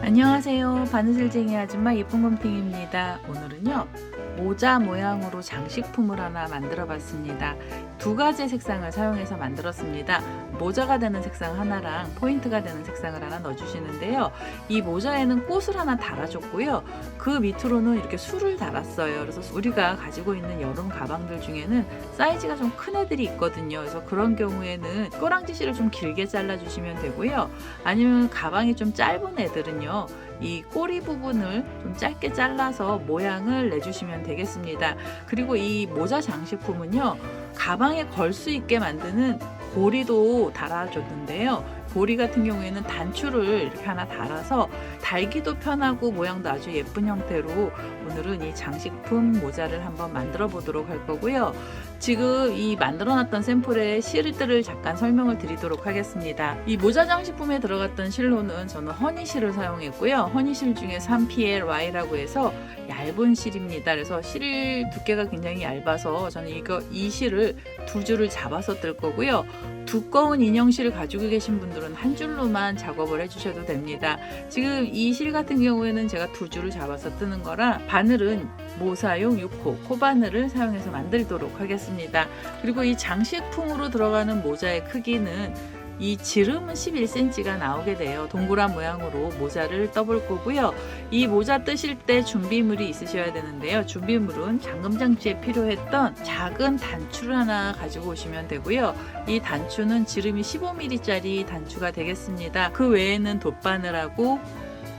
안녕하세요. 바느질쟁이 아줌마 예쁜곰탱입니다. 오늘은요, 모자 모양으로 장식품을 하나 만들어 봤습니다. 두 가지 색상을 사용해서 만들었습니다. 모자가 되는 색상 하나랑 포인트가 되는 색상을 하나 넣어주시는데요. 이 모자에는 꽃을 하나 달아줬고요. 그 밑으로는 이렇게 술을 달았어요. 그래서 우리가 가지고 있는 여름 가방들 중에는 사이즈가 좀 큰 애들이 있거든요. 그래서 그런 경우에는 꼬랑지실을 좀 길게 잘라주시면 되고요. 아니면 가방이 좀 짧은 애들은요, 이 꼬리 부분을 좀 짧게 잘라서 모양을 내주시면 되겠습니다. 그리고 이 모자 장식품은요, 가방에 걸 수 있게 만드는 고리도 달아줬는데요. 고리 같은 경우에는 단추를 이렇게 하나 달아서 달기도 편하고 모양도 아주 예쁜 형태로 오늘은 이 장식품 모자를 한번 만들어 보도록 할 거고요. 지금 이 만들어 놨던 샘플의 실들을 잠깐 설명을 드리도록 하겠습니다. 이 모자 장식품에 들어갔던 실로는 저는 허니실을 사용했고요. 허니실 중에 3PLY라고 해서 얇은 실입니다. 그래서 실 두께가 굉장히 얇아서 저는 이 실을 두 줄을 잡아서 뜰 거고요. 두꺼운 인형실을 가지고 계신 분들은 한 줄로만 작업을 해주셔도 됩니다. 지금 이 실 같은 경우에는 제가 두 줄을 잡아서 뜨는 거라 바늘은 모사용 6호 코바늘을 사용해서 만들도록 하겠습니다. 그리고 이 장식품으로 들어가는 모자의 크기는 이 지름은 11cm가 나오게 돼요. 동그란 모양으로 모자를 떠볼 거고요. 이 모자 뜨실 때 준비물이 있으셔야 되는데요. 준비물은 잠금장치에 필요했던 작은 단추를 하나 가지고 오시면 되고요. 이 단추는 지름이 15mm짜리 단추가 되겠습니다. 그 외에는 돗바늘하고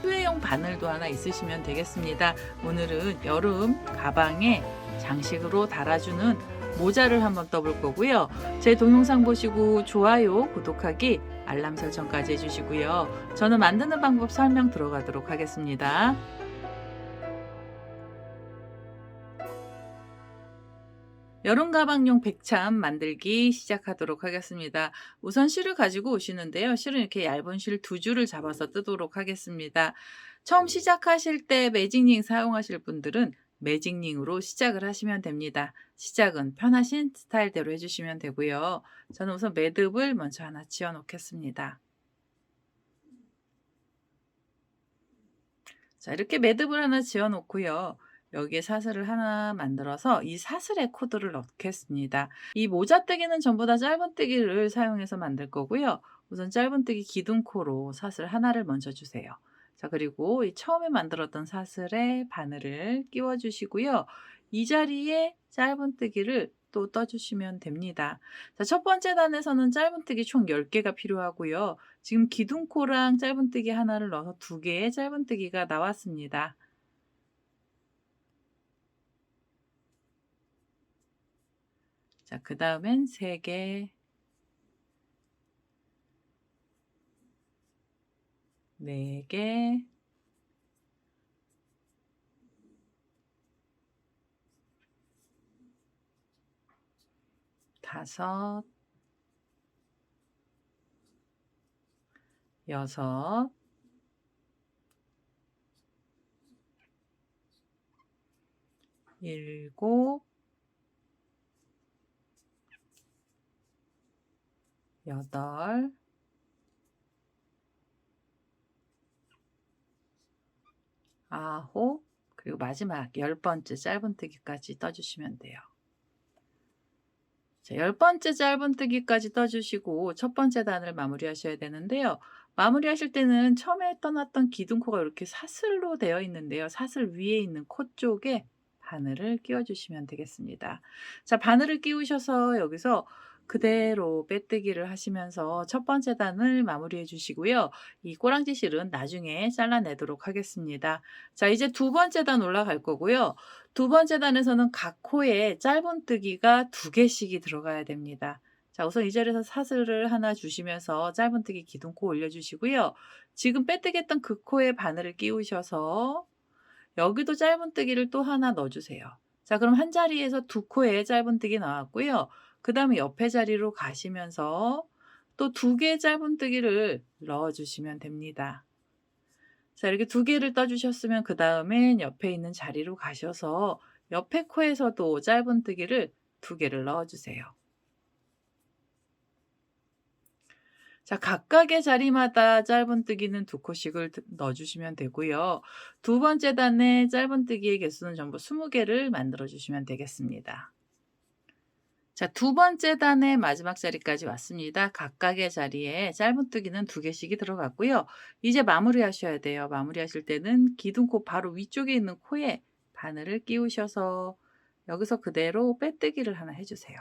휴대용 바늘도 하나 있으시면 되겠습니다. 오늘은 여름 가방에 장식으로 달아주는 모자를 한번 떠볼 거고요. 제 동영상 보시고 좋아요, 구독하기, 알람 설정까지 해주시고요. 저는 만드는 방법 설명 들어가도록 하겠습니다. 여름 가방용 백참 만들기 시작하도록 하겠습니다. 우선 실을 가지고 오시는데요. 실은 이렇게 얇은 실 두 줄을 잡아서 뜨도록 하겠습니다. 처음 시작하실 때 매직링 사용하실 분들은 매직링으로 시작을 하시면 됩니다. 시작은 편하신 스타일대로 해주시면 되고요. 저는 우선 매듭을 먼저 하나 지어 놓겠습니다. 자, 이렇게 매듭을 하나 지어 놓고요. 여기에 사슬을 하나 만들어서 이 사슬에 코드를 넣겠습니다. 이 모자뜨기는 전부 다 짧은뜨기를 사용해서 만들 거고요. 우선 짧은뜨기 기둥코로 사슬 하나를 먼저 주세요. 자, 그리고 이 처음에 만들었던 사슬에 바늘을 끼워 주시고요. 이 자리에 짧은뜨기를 또 떠주시면 됩니다. 자, 첫 번째 단에서는 짧은뜨기 총 10개가 필요하고요. 지금 기둥코랑 짧은뜨기 하나를 넣어서 2개의 짧은뜨기가 나왔습니다. 자, 그 다음엔 3개, 4개, 5, 6, 7, 8, 9, 그리고 마지막 10번째 짧은뜨기까지 떠주시면 돼요. 자, 10번째 짧은뜨기까지 떠주시고 첫 번째 단을 마무리하셔야 되는데요. 마무리하실 때는 처음에 떠났던 기둥코가 이렇게 사슬로 되어 있는데요. 사슬 위에 있는 코 쪽에 바늘을 끼워 주시면 되겠습니다. 자, 바늘을 끼우셔서 여기서 그대로 빼뜨기를 하시면서 첫 번째 단을 마무리해 주시고요. 이 꼬랑지 실은 나중에 잘라내도록 하겠습니다. 자, 이제 두 번째 단 올라갈 거고요. 두 번째 단에서는 각 코에 짧은뜨기가 2개씩이 들어가야 됩니다. 자, 우선 이 자리에서 사슬을 하나 주시면서 짧은뜨기 기둥코 올려주시고요. 지금 빼뜨겠던 그 코에 바늘을 끼우셔서 여기도 짧은뜨기를 또 하나 넣어주세요. 자, 그럼 한 자리에서 2코에 짧은뜨기 나왔고요. 그 다음에 옆에 자리로 가시면서 또 2개의 짧은뜨기를 넣어주시면 됩니다. 자, 이렇게 2개를 떠주셨으면 그 다음엔 옆에 있는 자리로 가셔서 옆에 코에서도 짧은뜨기를 2개를 넣어주세요. 자, 각각의 자리마다 짧은뜨기는 두 코씩을 넣어 주시면 되고요. 두 번째 단에 짧은뜨기의 개수는 전부 20개를 만들어 주시면 되겠습니다. 자, 두 번째 단의 마지막 자리까지 왔습니다. 각각의 자리에 짧은뜨기는 2개씩이 들어갔고요. 이제 마무리하셔야 돼요. 마무리하실 때는 기둥코 바로 위쪽에 있는 코에 바늘을 끼우셔서 여기서 그대로 빼뜨기를 하나 해 주세요.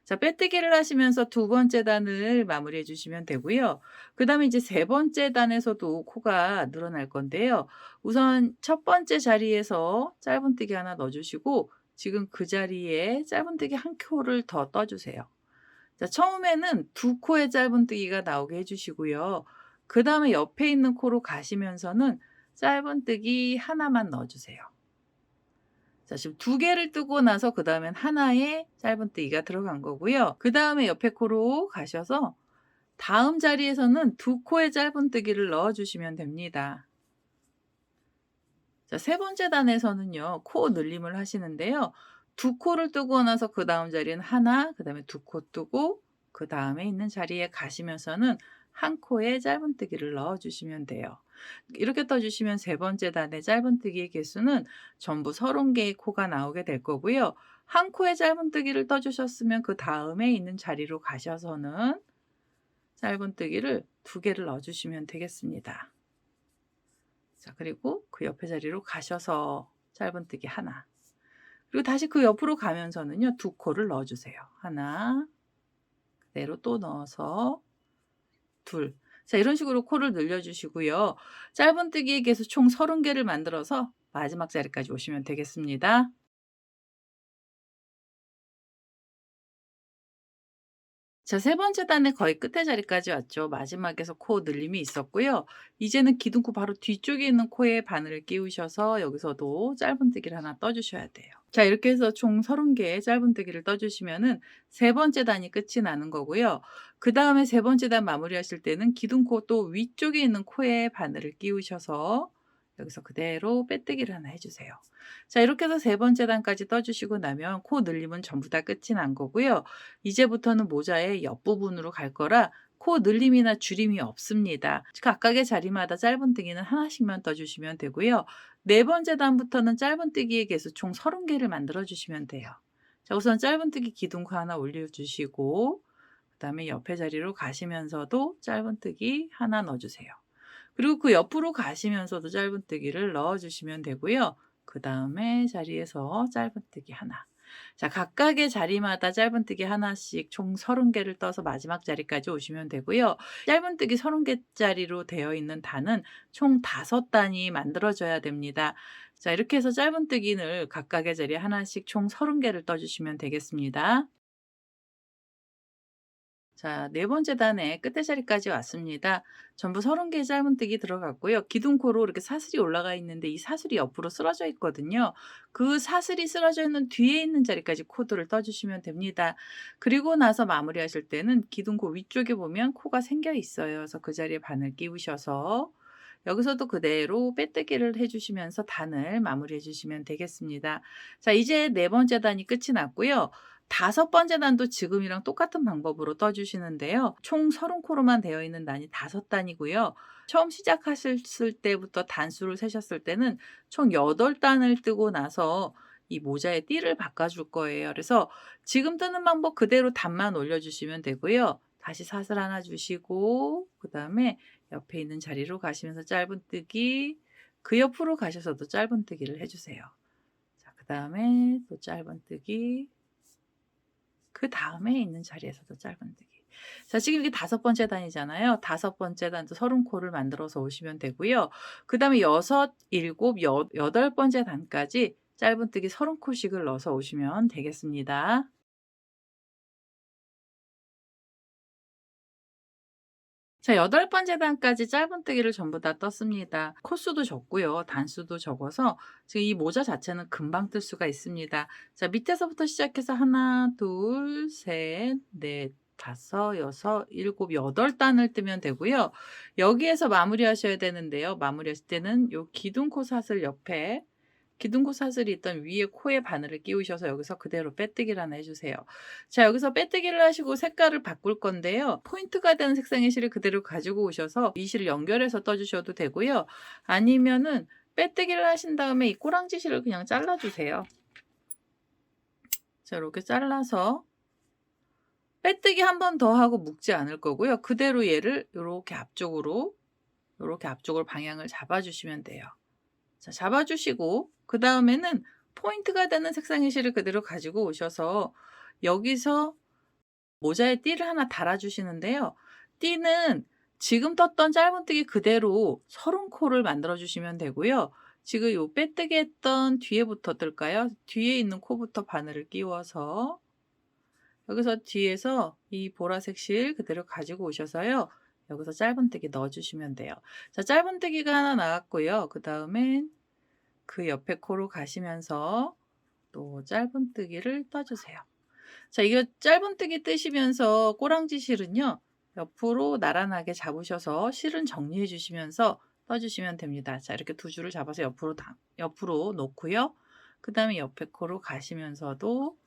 자, 빼뜨기를 하시면서 두 번째 단을 마무리해 주시면 되고요. 그다음에 이제 세 번째 단에서도 코가 늘어날 건데요. 우선 첫 번째 자리에서 짧은뜨기 하나 넣어 주시고 지금 그 자리에 짧은뜨기 한 코를 더 떠 주세요. 자, 처음에는 두 코의 짧은뜨기가 나오게 해 주시고요. 그다음에 옆에 있는 코로 가시면서는 짧은뜨기 하나만 넣어 주세요. 자, 지금 2개를 뜨고 나서 그다음엔 하나의 짧은뜨기가 들어간 거고요. 그다음에 옆에 코로 가셔서 다음 자리에서는 두 코의 짧은뜨기를 넣어 주시면 됩니다. 자, 세 번째 단에서는요. 코 늘림을 하시는데요. 두 코를 뜨고 나서 그다음 자리는 하나, 그다음에 두 코 뜨고 그다음에 있는 자리에 가시면서는 한 코의 짧은뜨기를 넣어 주시면 돼요. 이렇게 떠 주시면 세 번째 단의 짧은뜨기의 개수는 전부 30개의 코가 나오게 될 거고요. 한 코의 짧은뜨기를 떠 주셨으면 그다음에 있는 자리로 가셔서는 짧은뜨기를 2개를 넣어 주시면 되겠습니다. 자, 그리고 그 옆에 자리로 가셔서 짧은뜨기 하나. 그리고 다시 그 옆으로 가면서는요. 두 코를 넣어 주세요. 하나, 그대로 또 넣어서 둘. 자, 이런 식으로 코를 늘려 주시고요. 짧은뜨기의 개수 총 30개를 만들어서 마지막 자리까지 오시면 되겠습니다. 자, 세 번째 단의 거의 끝에 자리까지 왔죠. 마지막에서 코 늘림이 있었고요. 이제는 기둥코 바로 뒤쪽에 있는 코에 바늘을 끼우셔서 여기서도 짧은뜨기를 하나 떠 주셔야 돼요. 자, 이렇게 해서 총 30개의 짧은뜨기를 떠 주시면은 세 번째 단이 끝이 나는 거고요. 그다음에 세 번째 단 마무리하실 때는 기둥코 또 위쪽에 있는 코에 바늘을 끼우셔서 여기서 그대로 빼뜨기를 하나 해 주세요. 자, 이렇게 해서 세 번째 단까지 떠 주시고 나면 코 늘림은 전부 다 끝이 난 거고요. 이제부터는 모자의 옆부분으로 갈 거라 코 늘림이나 줄임이 없습니다. 각각의 자리마다 짧은뜨기는 하나씩만 떠 주시면 되고요. 네 번째 단부터는 짧은뜨기의 개수 총 30개를 만들어 주시면 돼요. 자, 우선 짧은뜨기 기둥코 하나 올려 주시고 그다음에 옆에 자리로 가시면서도 짧은뜨기 하나 넣어 주세요. 그리고 그 옆으로 가시면서도 짧은뜨기를 넣어 주시면 되고요. 그다음에 자리에서 짧은뜨기 하나. 자, 각각의 자리마다 짧은뜨기 하나씩 총 30개를 떠서 마지막 자리까지 오시면 되고요. 짧은뜨기 30개짜리로 되어 있는 단은 총 5단이 만들어져야 됩니다. 자, 이렇게 해서 짧은뜨기를 각각의 자리에 하나씩 총 30개를 떠 주시면 되겠습니다. 자, 네 번째 단의 끝에 자리까지 왔습니다. 전부 30개의 짧은뜨기 들어갔고요. 기둥코로 이렇게 사슬이 올라가 있는데 이 사슬이 옆으로 쓰러져 있거든요. 그 사슬이 쓰러져 있는 뒤에 있는 자리까지 코드를 떠 주시면 됩니다. 그리고 나서 마무리하실 때는 기둥코 위쪽에 보면 코가 생겨 있어요. 그래서 그 자리에 바늘 끼우셔서 여기서도 그대로 빼뜨기를 해 주시면서 단을 마무리해 주시면 되겠습니다. 자, 이제 네 번째 단이 끝이 났고요. 다섯 번째 단도 지금이랑 똑같은 방법으로 떠 주시는데요. 총 30코로만 되어 있는 단이 5단이고요. 처음 시작하셨을 때부터 단수를 세셨을 때는 총 8단을 뜨고 나서 이 모자의 띠를 바꿔 줄 거예요. 그래서 지금 뜨는 방법 그대로 단만 올려 주시면 되고요. 다시 사슬 하나 주시고 그다음에 옆에 있는 자리로 가시면서 짧은뜨기, 그 옆으로 가셔서도 짧은뜨기를 해 주세요. 자, 그다음에 또 짧은뜨기, 그다음에 있는 자리에서도 짧은뜨기. 자, 지금 이게 다섯 번째 단이잖아요. 다섯 번째 단도 30코를 만들어서 오시면 되고요. 그다음에 여섯, 일곱, 여덟 번째 단까지 짧은뜨기 30코씩을 넣어서 오시면 되겠습니다. 자, 여덟 번째 단까지 짧은뜨기를 전부 다 떴습니다. 코수도 적고요. 단수도 적어서 지금 이 모자 자체는 금방 뜰 수가 있습니다. 자, 밑에서부터 시작해서 하나, 둘, 셋, 넷, 다섯, 여섯, 일곱, 여덟 단을 뜨면 되고요. 여기에서 마무리하셔야 되는데요. 마무리하실 때는 요 기둥코 사슬 옆에 기둥코 사슬이 있던 위에 코에 바늘을 끼우셔서 여기서 그대로 빼뜨기를 하나 해주세요. 자, 여기서 빼뜨기를 하시고 색깔을 바꿀 건데요. 포인트가 되는 색상의 실을 그대로 가지고 오셔서 이 실을 연결해서 떠주셔도 되고요. 아니면은 빼뜨기를 하신 다음에 이 꼬랑지 실을 그냥 잘라주세요. 자, 이렇게 잘라서 빼뜨기 한 번 더 하고 묶지 않을 거고요. 그대로 얘를 이렇게 앞쪽으로 방향을 잡아주시면 돼요. 자, 잡아주시고 그 다음에는 포인트가 되는 색상의 실을 그대로 가지고 오셔서 여기서 모자에 띠를 하나 달아주시는데요. 띠는 지금 떴던 짧은뜨기 그대로 30코를 만들어 주시면 되고요. 지금 요 빼뜨기 했던 뒤에부터 뜰까요? 뒤에 있는 코부터 바늘을 끼워서 여기서 뒤에서 이 보라색 실 그대로 가지고 오셔서요. 여기서 짧은뜨기 넣어주시면 돼요. 자, 짧은뜨기가 하나 나왔고요. 그 다음엔 그 옆에 코로 가시면서 또 짧은뜨기를 떠주세요. 자, 이거 짧은뜨기 뜨시면서 꼬랑지 실은요. 옆으로 나란하게 잡으셔서 실은 정리해 주시면서 떠주시면 됩니다. 자, 이렇게 두 줄을 잡아서 옆으로 놓고요. 그 다음에 옆에 코로 가시면서도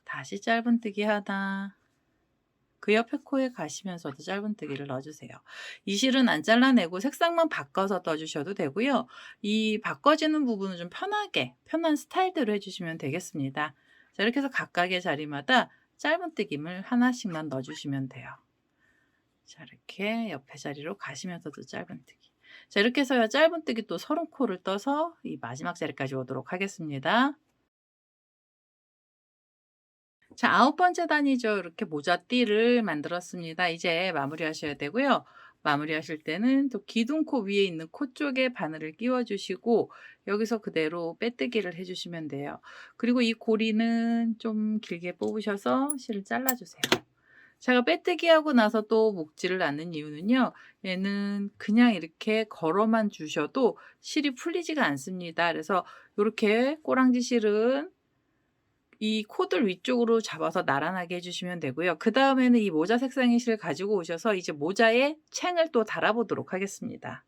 다시 짧은뜨기 하나, 그 옆에 코에 가시면서도 짧은뜨기를 넣어주세요. 이 실은 안 잘라내고 색상만 바꿔서 떠주셔도 되고요. 이 바꿔지는 부분은 좀 편한 스타일대로 해주시면 되겠습니다. 자, 이렇게 해서 각각의 자리마다 짧은뜨김을 하나씩만 넣어주시면 돼요. 자, 이렇게 옆에 자리로 가시면서도 짧은뜨기. 자, 이렇게 해서 짧은뜨기 또 30코를 떠서 이 마지막 자리까지 오도록 하겠습니다. 자, 9번째 단이죠. 이렇게 모자띠를 만들었습니다. 이제 마무리하셔야 되고요. 마무리하실 때는 또 기둥코 위에 있는 코 쪽에 바늘을 끼워 주시고 여기서 그대로 빼뜨기를 해 주시면 돼요. 그리고 이 고리는 좀 길게 뽑으셔서 실을 잘라 주세요. 제가 빼뜨기 하고 나서 또 묶지를 않는 이유는요. 얘는 그냥 이렇게 걸어만 주셔도 실이 풀리지가 않습니다. 그래서 이렇게 꼬랑지 실은 이 코들 위쪽으로 잡아서 나란하게 해주시면 되고요. 그 다음에는 이 모자 색상의 실을 가지고 오셔서 이제 모자에 챙을 또 달아보도록 하겠습니다.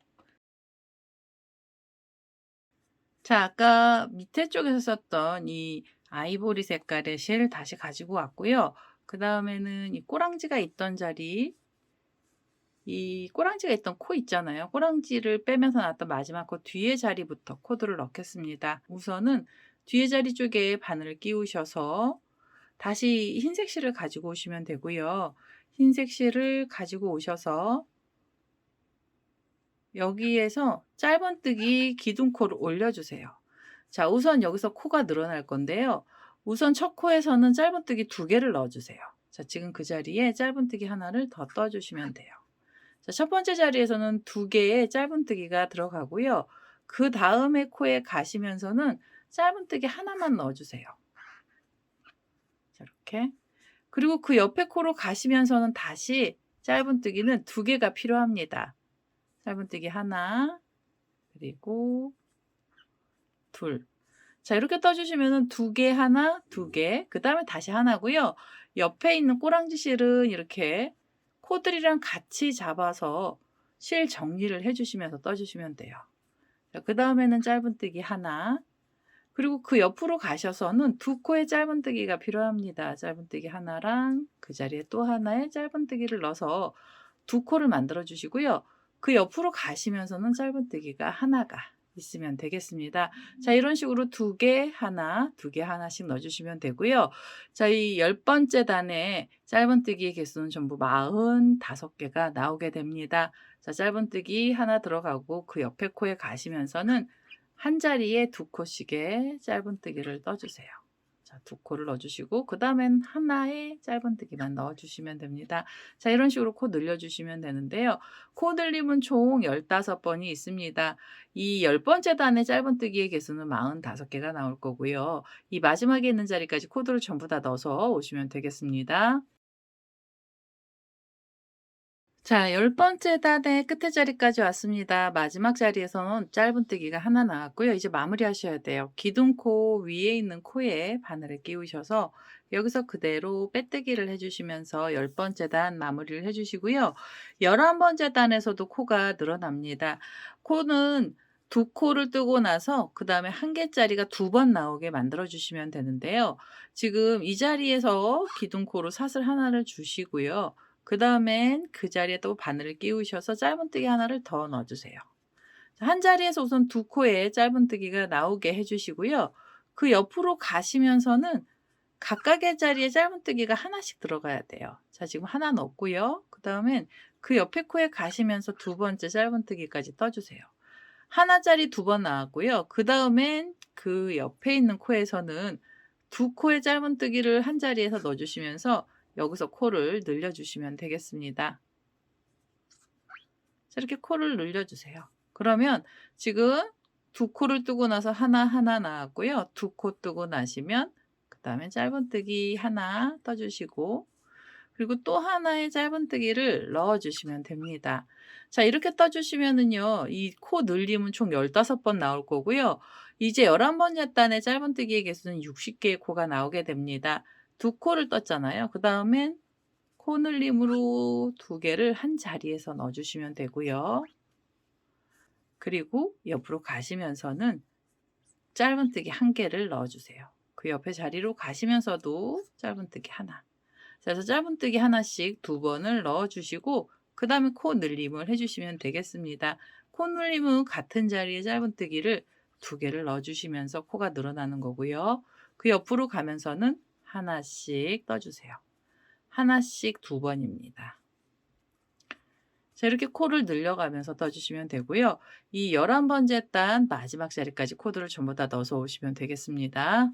자, 아까 밑에 쪽에서 썼던 이 아이보리 색깔의 실 다시 가지고 왔고요. 그 다음에는 이 꼬랑지가 있던 자리, 이 꼬랑지가 있던 코 있잖아요. 꼬랑지를 빼면서 나왔던 마지막 코 뒤에 자리부터 코드를 넣겠습니다. 우선은 뒤에 자리 쪽에 바늘을 끼우셔서 다시 흰색 실을 가지고 오시면 되고요. 흰색 실을 가지고 오셔서 여기에서 짧은뜨기 기둥코를 올려주세요. 자, 우선 여기서 코가 늘어날 건데요. 우선 첫 코에서는 짧은뜨기 2개를 넣어주세요. 자, 지금 그 자리에 짧은뜨기 하나를 더 떠주시면 돼요. 자, 첫 번째 자리에서는 2개의 짧은뜨기가 들어가고요. 그 다음에 코에 가시면서는 짧은뜨기 하나만 넣어주세요. 자, 이렇게. 그리고 그 옆에 코로 가시면서는 다시 짧은뜨기는 2개가 필요합니다. 짧은뜨기 하나, 그리고 둘. 자, 이렇게 떠주시면은 2개, 하나, 2개, 그 다음에 다시 하나고요. 옆에 있는 꼬랑지 실은 이렇게 코들이랑 같이 잡아서 실 정리를 해주시면서 떠주시면 돼요. 자, 그 다음에는 짧은뜨기 하나, 그리고 그 옆으로 가셔서는 2코의 짧은뜨기가 필요합니다. 짧은뜨기 하나랑 그 자리에 또 하나의 짧은뜨기를 넣어서 2코를 만들어 주시고요. 그 옆으로 가시면서는 짧은뜨기가 하나가 있으면 되겠습니다. 자, 이런 식으로 2개 하나, 2개 하나씩 넣어주시면 되고요. 자, 이 10번째 단에 짧은뜨기의 개수는 전부 45개가 나오게 됩니다. 자, 짧은뜨기 하나 들어가고 그 옆에 코에 가시면서는 한 자리에 2코씩의 짧은뜨기를 떠주세요. 자, 2코를 넣어주시고 그 다음엔 하나의 짧은뜨기만 넣어주시면 됩니다. 자, 이런 식으로 코 늘려주시면 되는데요. 코 늘림은 총 15번이 있습니다. 이 10번째 단의 짧은뜨기의 개수는 45개가 나올 거고요. 이 마지막에 있는 자리까지 코드를 전부 다 넣어서 오시면 되겠습니다. 자, 10번째 단의 끝에 자리까지 왔습니다. 마지막 자리에서는 짧은뜨기가 하나 나왔고요. 이제 마무리하셔야 돼요. 기둥코 위에 있는 코에 바늘을 끼우셔서 여기서 그대로 빼뜨기를 해주시면서 10번째 단 마무리를 해주시고요. 11번째 단에서도 코가 늘어납니다. 코는 두 코를 뜨고 나서 그다음에 한 개짜리가 두 번 나오게 만들어 주시면 되는데요. 지금 이 자리에서 기둥코로 사슬 하나를 주시고요. 그다음엔 그 자리에 또 바늘을 끼우셔서 짧은뜨기 하나를 더 넣어 주세요. 한 자리에서 우선 두 코에 짧은뜨기가 나오게 해 주시고요. 그 옆으로 가시면서는 각각의 자리에 짧은뜨기가 하나씩 들어가야 돼요. 자, 지금 하나 넣었고요. 그다음엔 그 옆에 코에 가시면서 두 번째 짧은뜨기까지 떠 주세요. 하나짜리 두 번 나왔고요. 그다음엔 그 옆에 있는 코에서는 두 코의 짧은뜨기를 한 자리에서 넣어 주시면서 여기서 코를 늘려 주시면 되겠습니다. 자, 이렇게 코를 늘려 주세요. 그러면 지금 두 코를 뜨고 나서 하나 나왔고요. 두 코 뜨고 나시면 그다음에 짧은뜨기 하나 떠 주시고 그리고 또 하나의 짧은뜨기를 넣어 주시면 됩니다. 자, 이렇게 떠 주시면은요. 이 코 늘림은 총 15번 나올 거고요. 이제 11번째 단의 짧은뜨기의 개수는 60개의 코가 나오게 됩니다. 두 코를 떴잖아요. 그다음엔 코 늘림으로 두 개를 한 자리에서 넣어 주시면 되고요. 그리고 옆으로 가시면서는 짧은뜨기 한 개를 넣어 주세요. 그 옆에 자리로 가시면서도 짧은뜨기 하나. 자, 그래서 짧은뜨기 하나씩 두 번을 넣어 주시고 그다음에 코 늘림을 해 주시면 되겠습니다. 코 늘림은 같은 자리에 짧은뜨기를 두 개를 넣어 주시면서 코가 늘어나는 거고요. 그 옆으로 가면서는 하나씩 떠 주세요. 하나씩 두 번입니다. 자, 이렇게 코를 늘려가면서 떠 주시면 되고요. 이 11번째 단 마지막 자리까지 코드를 전부 다 넣어서 오시면 되겠습니다.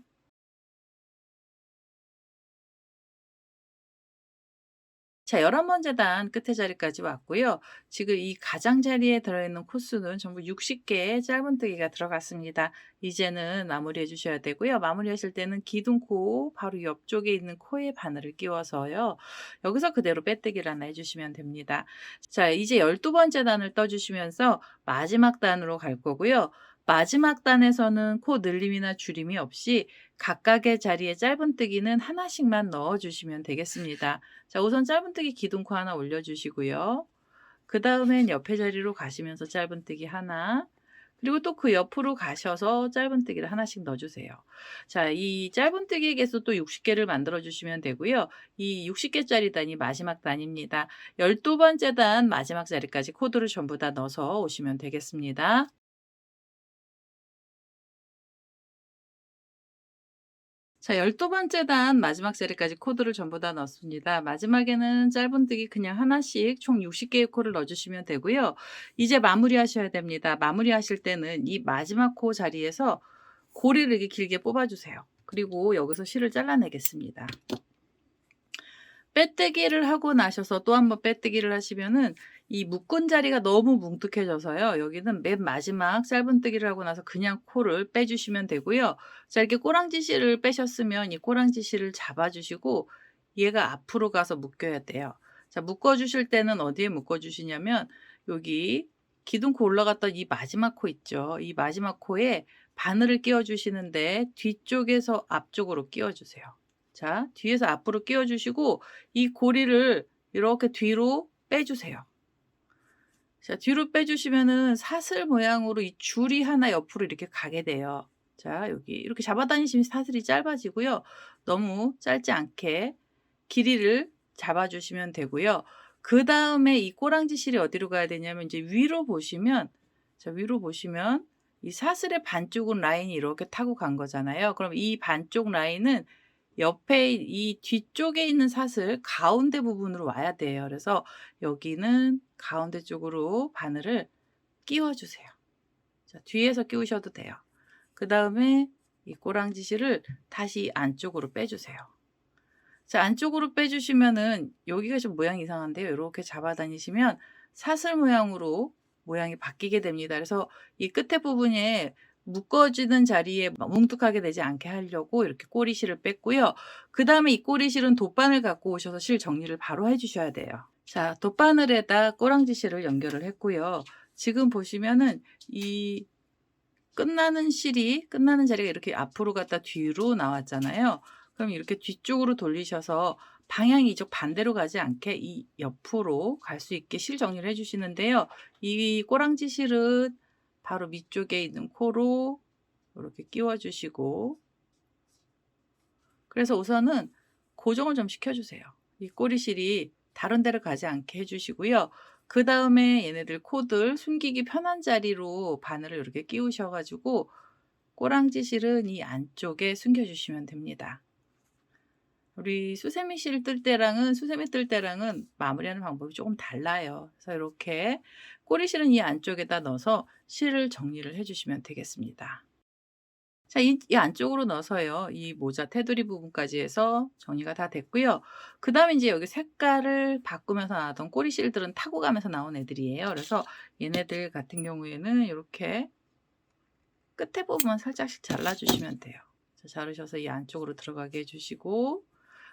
자, 11번째 단 끝에 자리까지 왔고요. 지금 이 가장자리에 들어있는 코수는 전부 60개의 짧은뜨기가 들어갔습니다. 이제는 마무리해 주셔야 되고요. 마무리하실 때는 기둥코 바로 옆쪽에 있는 코에 바늘을 끼워서요. 여기서 그대로 빼뜨기를 하나 해주시면 됩니다. 자, 이제 12번째 단을 떠주시면서 마지막 단으로 갈 거고요. 마지막 단에서는 코 늘림이나 줄임이 없이 각각의 자리에 짧은뜨기는 하나씩만 넣어주시면 되겠습니다. 자, 우선 짧은뜨기 기둥코 하나 올려주시고요. 그 다음엔 옆에 자리로 가시면서 짧은뜨기 하나, 그리고 또 그 옆으로 가셔서 짧은뜨기를 하나씩 넣어주세요. 자, 이 짧은뜨기 개수 또 60개를 만들어 주시면 되고요. 이 60개짜리 단이 마지막 단입니다. 12번째 단 마지막 자리까지 코드를 전부 다 넣어서 오시면 되겠습니다. 자, 12번째 단 마지막 자리까지 코드를 전부 다 넣었습니다. 마지막에는 짧은뜨기 그냥 하나씩 총 60개의 코를 넣어주시면 되고요. 이제 마무리하셔야 됩니다. 마무리하실 때는 이 마지막 코 자리에서 고리를 이렇게 길게 뽑아주세요. 그리고 여기서 실을 잘라내겠습니다. 빼뜨기를 하고 나셔서 또 한번 빼뜨기를 하시면은 이 묶은 자리가 너무 뭉툭해져서요. 여기는 맨 마지막 짧은뜨기를 하고 나서 그냥 코를 빼주시면 되고요. 자, 이렇게 꼬랑지 실을 빼셨으면 이 꼬랑지 실을 잡아주시고 얘가 앞으로 가서 묶여야 돼요. 자, 묶어주실 때는 어디에 묶어주시냐면 여기 기둥코 올라갔던 이 마지막 코 있죠. 이 마지막 코에 바늘을 끼워주시는데 뒤쪽에서 앞쪽으로 끼워주세요. 자, 뒤에서 앞으로 끼워주시고 이 고리를 이렇게 뒤로 빼주세요. 자, 뒤로 빼주시면은 사슬 모양으로 이 줄이 하나 옆으로 이렇게 가게 돼요. 자, 여기 이렇게 잡아다니시면 사슬이 짧아지고요. 너무 짧지 않게 길이를 잡아주시면 되고요. 그 다음에 이 꼬랑지 실이 어디로 가야 되냐면 이제 위로 보시면, 자, 위로 보시면 이 사슬의 반쪽은 라인이 이렇게 타고 간 거잖아요. 그럼 이 반쪽 라인은 옆에 이 뒤쪽에 있는 사슬 가운데 부분으로 와야 돼요. 그래서 여기는 가운데 쪽으로 바늘을 끼워주세요. 자, 뒤에서 끼우셔도 돼요. 그 다음에 이 꼬랑지 실을 다시 안쪽으로 빼주세요. 자, 안쪽으로 빼주시면은 여기가 좀 모양이 이상한데요. 이렇게 잡아다니시면 사슬 모양으로 모양이 바뀌게 됩니다. 그래서 이 끝에 부분에 묶어지는 자리에 뭉툭하게 되지 않게 하려고 이렇게 꼬리실을 뺐고요. 그 다음에 이 꼬리실은 돗바늘 갖고 오셔서 실 정리를 바로 해주셔야 돼요. 자, 돗바늘에다 꼬랑지 실을 연결을 했고요. 지금 보시면은 이 끝나는 자리가 이렇게 앞으로 갔다 뒤로 나왔잖아요. 그럼 이렇게 뒤쪽으로 돌리셔서 방향이 이쪽 반대로 가지 않게 이 옆으로 갈 수 있게 실 정리를 해주시는데요. 이 꼬랑지 실은 바로 밑쪽에 있는 코로 이렇게 끼워 주시고, 그래서 우선은 고정을 좀 시켜 주세요. 이 꼬리실이 다른 데를 가지 않게 해 주시고요. 그다음에 얘네들 코들 숨기기 편한 자리로 바늘을 이렇게 끼우셔 가지고 꼬랑지 실은 이 안쪽에 숨겨 주시면 됩니다. 우리 수세미 뜰 때랑은 마무리하는 방법이 조금 달라요. 그래서 이렇게 꼬리실은 이 안쪽에다 넣어서 실을 정리를 해 주시면 되겠습니다. 자, 이 안쪽으로 넣어서요. 이 모자 테두리 부분까지 해서 정리가 다 됐고요. 그다음에 이제 여기 색깔을 바꾸면서 나왔던 꼬리실들은 타고 가면서 나온 애들이에요. 그래서 얘네들 같은 경우에는 이렇게 끝에 부분만 살짝씩 잘라 주시면 돼요. 자, 자르셔서 이 안쪽으로 들어가게 해 주시고,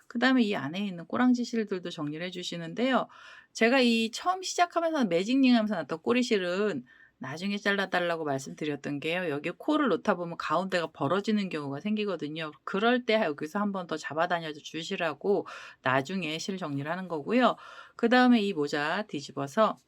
그다음에 이 안에 있는 꼬랑지 실들도 정리를 해 주시는데요. 제가 이 처음 시작하면서 매직링 하면서 났던 꼬리실은 나중에 잘라 달라고 말씀드렸던 게요. 여기 코를 놓다 보면 가운데가 벌어지는 경우가 생기거든요. 그럴 때 여기서 한 번 더 잡아 다녀 주시라고 나중에 실 정리를 하는 거고요. 그다음에 이 모자 뒤집어서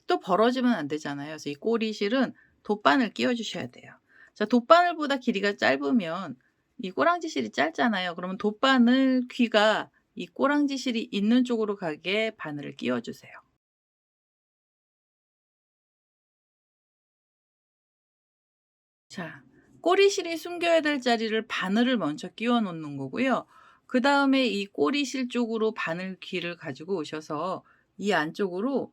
또 벌어지면 안 되잖아요. 그래서 이 꼬리실은 돗바늘 끼워 주셔야 돼요. 자, 돗바늘보다 길이가 짧으면 이 꼬랑지 실이 짧잖아요. 그러면 돗바늘 귀가 이 꼬랑지 실이 있는 쪽으로 가게 바늘을 끼워 주세요. 자, 꼬리실이 숨겨야 될 자리를 바늘을 먼저 끼워 놓는 거고요. 그다음에 이 꼬리실 쪽으로 바늘 귀를 가지고 오셔서 이 안쪽으로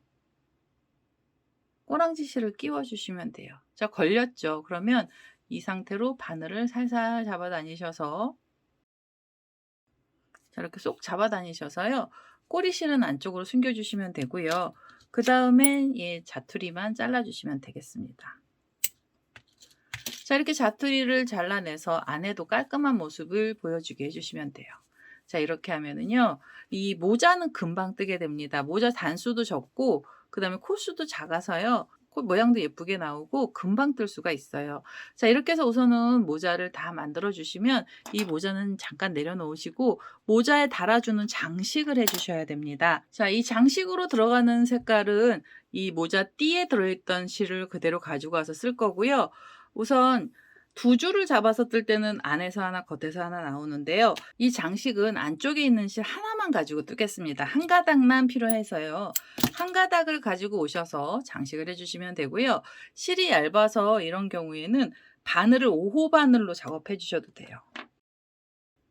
꼬랑지 실을 끼워 주시면 돼요. 자, 걸렸죠? 그러면 이 상태로 바늘을 살살 잡아 다니셔서, 자, 이렇게 쏙 잡아 다니셔서요. 꼬리실은 안쪽으로 숨겨 주시면 되고요. 그다음엔 이 자투리만 잘라 주시면 되겠습니다. 자, 이렇게 자투리를 잘라내서 안에도 깔끔한 모습을 보여주게 해 주시면 돼요. 자, 이렇게 하면은요. 이 모자는 금방 뜨게 됩니다. 모자 단수도 적고 그다음에 코수도 작아서요. 코 모양도 예쁘게 나오고 금방 뜰 수가 있어요. 자, 이렇게 해서 우선은 모자를 다 만들어 주시면 이 모자는 잠깐 내려놓으시고 모자에 달아주는 장식을 해 주셔야 됩니다. 자, 이 장식으로 들어가는 색깔은 이 모자 띠에 들어있던 실을 그대로 가지고 와서 쓸 거고요. 우선 두 줄을 잡아서 뜰 때는 안에서 하나 겉에서 하나 나오는데요. 이 장식은 안쪽에 있는 실 하나만 가지고 뜨겠습니다. 한 가닥만 필요해서요. 한 가닥을 가지고 오셔서 장식을 해주시면 되고요. 실이 얇아서 이런 경우에는 바늘을 5호 바늘로 작업해 주셔도 돼요.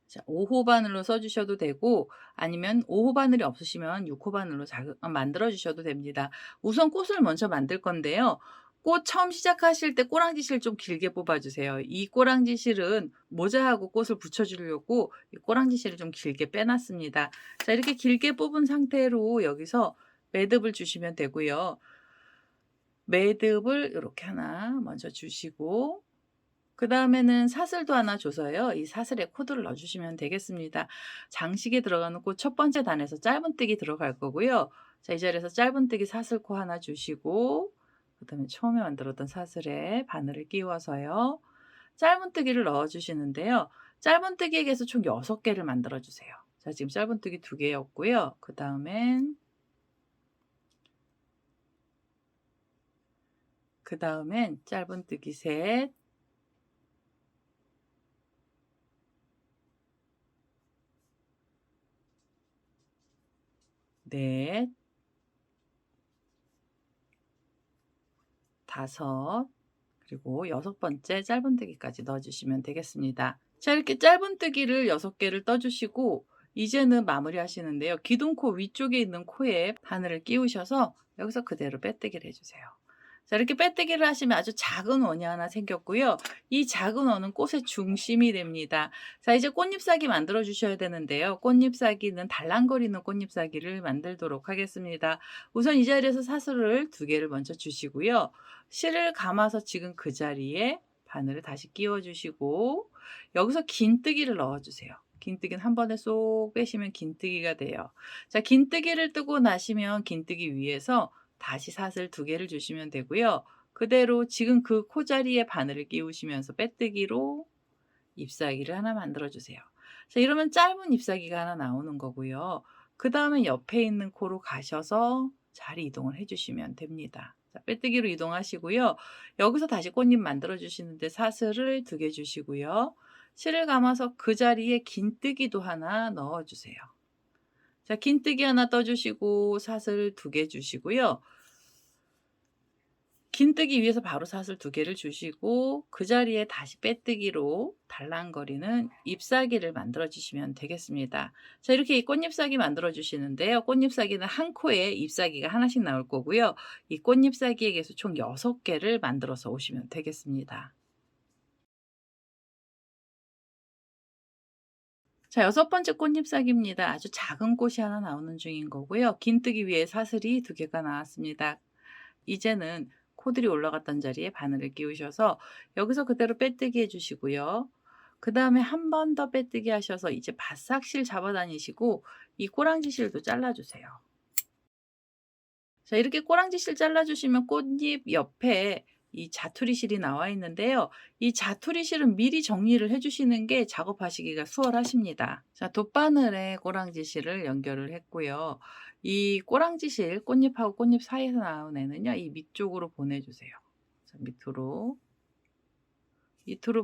자, 5호 바늘로 써주셔도 되고 아니면 5호 바늘이 없으시면 6호 바늘로 만들어 주셔도 됩니다. 우선 꽃을 먼저 만들 건데요. 꽃 처음 시작하실 때 꼬랑지 실 좀 길게 뽑아 주세요. 이 꼬랑지 실은 모자하고 꽃을 붙여 주려고 이 꼬랑지 실을 좀 길게 빼 놨습니다. 자, 이렇게 길게 뽑은 상태로 여기서 매듭을 주시면 되고요. 매듭을 이렇게 하나 먼저 주시고 그다음에는 사슬도 하나 줘서요. 이 사슬에 코드를 넣어 주시면 되겠습니다. 장식에 들어가는 꽃 첫 번째 단에서 짧은뜨기 들어갈 거고요. 자, 이 자리에서 짧은뜨기 사슬코 하나 주시고 그다음에 처음에 만들었던 사슬에 바늘을 끼워서요. 짧은뜨기를 넣어 주시는데요. 짧은뜨기에서 총 6개를 만들어 주세요. 자, 지금 짧은뜨기 2개였고요. 그다음엔 짧은뜨기 셋, 넷, 다섯, 그리고 6번째 짧은뜨기까지 넣어 주시면 되겠습니다. 자, 이렇게 짧은뜨기를 6개를 떠 주시고 이제는 마무리하시는데요. 기둥코 위쪽에 있는 코에 바늘을 끼우셔서 여기서 그대로 빼뜨기를 해 주세요. 자, 이렇게 빼뜨기를 하시면 아주 작은 원이 하나 생겼고요. 이 작은 원은 꽃의 중심이 됩니다. 자, 이제 꽃잎사기 만들어 주셔야 되는데요. 꽃잎사기는 달랑거리는 꽃잎사기를 만들도록 하겠습니다. 우선 이 자리에서 사슬을 2개를 먼저 주시고요. 실을 감아서 지금 그 자리에 바늘을 다시 끼워 주시고 여기서 긴뜨기를 넣어 주세요. 긴뜨기는 한 번에 쏙 빼시면 긴뜨기가 돼요. 자, 긴뜨기를 뜨고 나시면 긴뜨기 위에서 다시 사슬 2개를 주시면 되고요. 그대로 지금 그 코 자리에 바늘을 끼우시면서 빼뜨기로 잎사귀를 하나 만들어 주세요. 자, 이러면 짧은 잎사귀가 하나 나오는 거고요. 그다음에 옆에 있는 코로 가셔서 자리 이동을 해 주시면 됩니다. 자, 빼뜨기로 이동하시고요. 여기서 다시 꽃잎 만들어 주시는데 사슬을 2개 주시고요. 실을 감아서 그 자리에 긴뜨기도 하나 넣어 주세요. 자, 긴뜨기 하나 떠 주시고 사슬 2개 주시고요. 긴뜨기 위에서 바로 사슬 2개를 주시고 그 자리에 다시 빼뜨기로 달랑거리는 잎사귀를 만들어 주시면 되겠습니다. 자, 이렇게 이 꽃잎사귀 만들어 주시는데요. 꽃잎사귀는 한 코에 잎사귀가 하나씩 나올 거고요. 이 꽃잎사귀에게서 총 6개를 만들어서 오시면 되겠습니다. 자, 6번째 꽃잎사귀입니다. 아주 작은 꽃이 하나 나오는 중인 거고요. 긴뜨기 위에 사슬이 2개가 나왔습니다. 이제는 코들이 올라갔던 자리에 바늘을 끼우셔서 여기서 그대로 빼뜨기 해주시고요. 그 다음에 한 번 더 빼뜨기 하셔서 이제 바싹실 잡아 다니시고 이 꼬랑지 실도 잘라주세요. 자, 이렇게 꼬랑지 실 잘라주시면 꽃잎 옆에 이 자투리 실이 나와 있는데요. 이 자투리 실은 미리 정리를 해주시는 게 작업하시기가 수월하십니다. 자, 돗바늘에 꼬랑지 실을 연결을 했고요. 이 꼬랑지 실, 꽃잎하고 꽃잎 사이에서 나온 애는요, 이 밑쪽으로 보내주세요. 자, 밑으로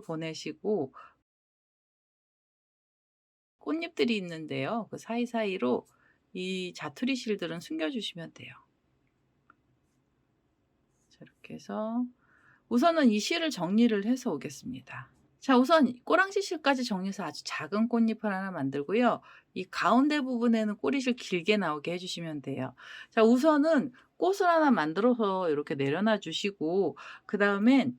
보내시고 꽃잎들이 있는데요. 그 사이사이로 이 자투리 실들은 숨겨주시면 돼요. 자, 이렇게 해서 우선은 이 실을 정리를 해서 오겠습니다. 자, 우선 꼬랑지 실까지 정리해서 아주 작은 꽃잎을 하나 만들고요. 이 가운데 부분에는 꼬리실 길게 나오게 해주시면 돼요. 자, 우선은 꽃을 하나 만들어서 이렇게 내려놔 주시고 그 다음에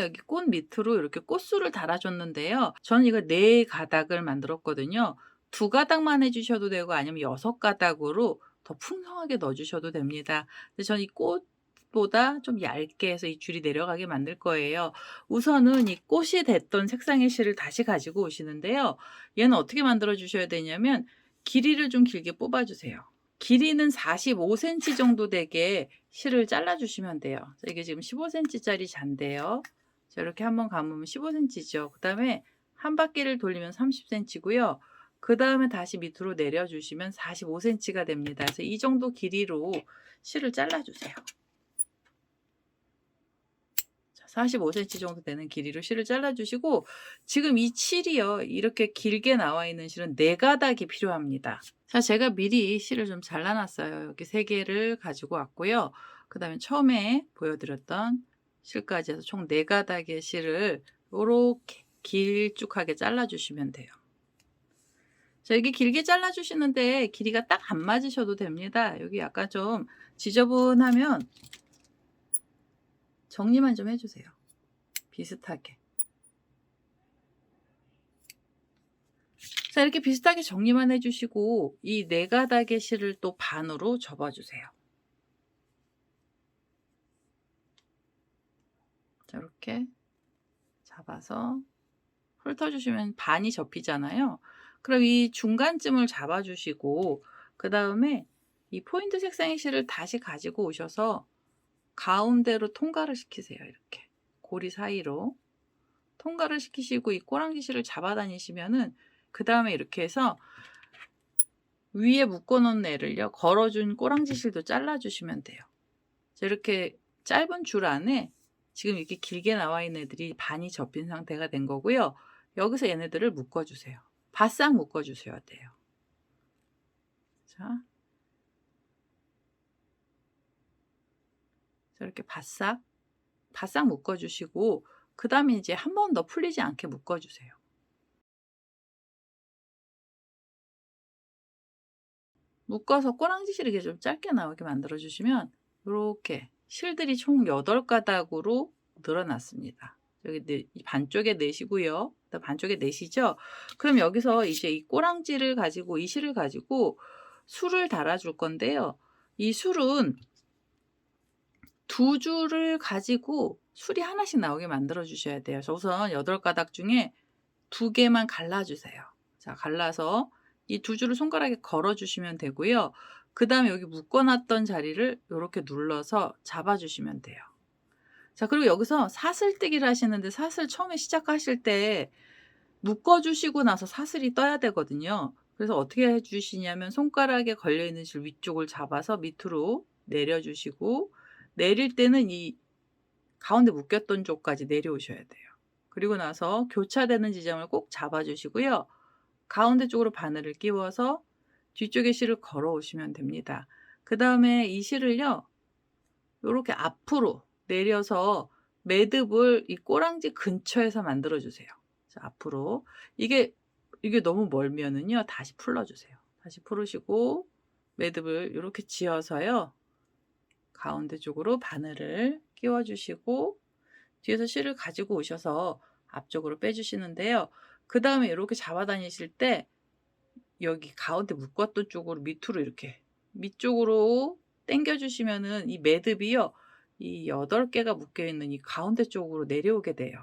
여기 꽃 밑으로 이렇게 꽃술을 달아줬는데요. 저는 이거 4가닥을 만들었거든요. 2가닥만 해주셔도 되고 아니면 6가닥으로 더 풍성하게 넣어주셔도 됩니다. 근데 저는 이 꽃보다 좀 얇게 해서 이 줄이 내려가게 만들 거예요. 우선은 이 꽃이 됐던 색상의 실을 다시 가지고 오시는데요. 얘는 어떻게 만들어 주셔야 되냐면 길이를 좀 길게 뽑아 주세요. 길이는 45cm 정도 되게 실을 잘라 주시면 돼요. 자, 이게 지금 15cm짜리 잔데요. 자, 이렇게 한번 감으면 15cm죠. 그 다음에 한 바퀴를 돌리면 30cm고요. 그 다음에 다시 밑으로 내려주시면 45cm가 됩니다. 그래서 이 정도 길이로 실을 잘라주세요. 45cm 정도 되는 길이로 실을 잘라주시고 지금 이 실이요. 이렇게 길게 나와 있는 실은 4가닥이 필요합니다. 자, 제가 미리 실을 좀 잘라놨어요. 여기 3개를 가지고 왔고요. 그 다음에 처음에 보여드렸던 실까지 해서 총 4가닥의 실을 이렇게 길쭉하게 잘라주시면 돼요. 자, 여기 길게 잘라주시는데 길이가 딱 안 맞으셔도 됩니다. 여기 약간 좀 지저분하면 정리만 좀 해주세요. 비슷하게. 자, 이렇게 비슷하게 정리만 해주시고 이 4가닥의 실을 또 반으로 접어주세요. 자, 이렇게 잡아서 훑어주시면 반이 접히잖아요. 그럼 이 중간쯤을 잡아주시고 그 다음에 이 포인트 색상의 실을 다시 가지고 오셔서 가운데로 통과를 시키세요. 이렇게 고리 사이로 통과를 시키시고 이 꼬랑지 실을 잡아 다니시면은 그 다음에 이렇게 해서 위에 묶어놓은 애를요 걸어준 꼬랑지 실도 잘라주시면 돼요. 자, 이렇게 짧은 줄 안에 지금 이렇게 길게 나와 있는 애들이 반이 접힌 상태가 된 거고요. 여기서 얘네들을 묶어주세요. 바싹 묶어주셔야 돼요. 자, 이렇게 바싹 묶어주시고 그 다음에 이제 한 번 더 풀리지 않게 묶어주세요. 묶어서 꼬랑지 실이 좀 짧게 나오게 만들어 주시면 이렇게 실들이 총 8가닥으로 늘어났습니다. 여기 반쪽에 내시고요. 반쪽에 내시죠. 그럼 여기서 이제 이 꼬랑지를 가지고 이 실을 가지고 술을 달아줄 건데요. 이 술은 2줄을 가지고 술이 하나씩 나오게 만들어 주셔야 돼요. 그래서 우선 8가닥 중에 2개만 갈라주세요. 자, 갈라서 이 2줄을 손가락에 걸어 주시면 되고요. 그 다음에 여기 묶어놨던 자리를 이렇게 눌러서 잡아주시면 돼요. 자, 그리고 여기서 사슬뜨기를 하시는데 사슬 처음에 시작하실 때 묶어주시고 나서 사슬이 떠야 되거든요. 그래서 어떻게 해주시냐면 손가락에 걸려있는 줄 위쪽을 잡아서 밑으로 내려주시고 내릴 때는 이 가운데 묶였던 쪽까지 내려오셔야 돼요. 그리고 나서 교차되는 지점을 꼭 잡아 주시고요. 가운데 쪽으로 바늘을 끼워서 뒤쪽에 실을 걸어 오시면 됩니다. 그다음에 이 실을요, 요렇게 앞으로 내려서 매듭을 이 꼬랑지 근처에서 만들어 주세요. 자, 앞으로. 이게 너무 멀면은요, 다시 풀어 주세요. 다시 풀으시고 매듭을 요렇게 지어서요, 가운데 쪽으로 바늘을 끼워 주시고 뒤에서 실을 가지고 오셔서 앞쪽으로 빼 주시는데요. 그다음에 요렇게 잡아 다니실 때 여기 가운데 묶었던 쪽으로 밑으로 이렇게 밑쪽으로 당겨 주시면은 이 매듭이요, 이 8개가 묶여 있는 이 가운데 쪽으로 내려오게 돼요.